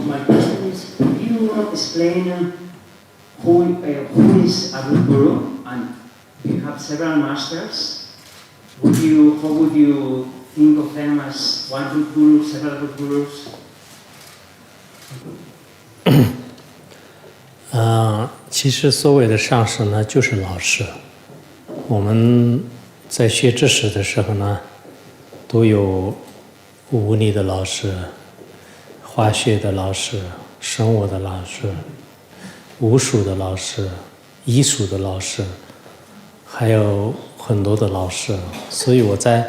my question is, could you explain who is a good guru? And you have several masters. How would you think of them as one good guru, several good gurus? 其实所谓的上师呢，就是老师。我们在学知识的时候呢，都有物理的老师、化学的老师、生物的老师、武术的老师、艺术的老师，还有很多的老师。所以我在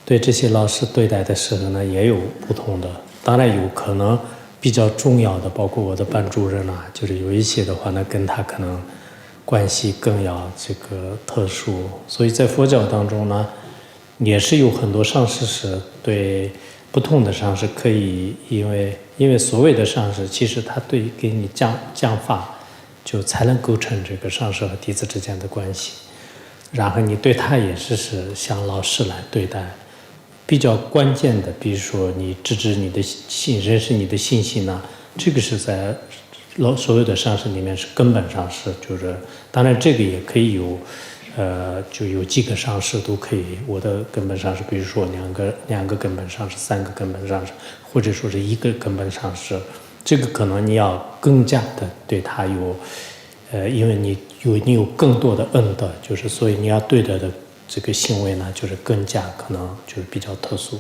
对这些老师对待的时候呢，也有不同的。当然有可能比较重要的，包括我的班主任啊，就是有一些的话呢，跟他可能关系更要这个特殊。所以在佛教当中呢，也是有很多上师是对不同的上师可以，因为所谓的上师，其实他对给你讲法，就才能构成这个上师和弟子之间的关系。然后你对他也是像老师来对待。比较关键的，比如说你直指你的认识你的信息呢，这个是在所有的上师里面是根本上师，就是当然这个也可以有，就有几个上师都可以。我的根本上师，比如说两个根本上师，三个根本上师，或者说是一个根本上师，这个可能你要更加的对他有，因为你有更多的恩德，就是所以你要对待的这个行为呢，就是更加可能就是比较特殊。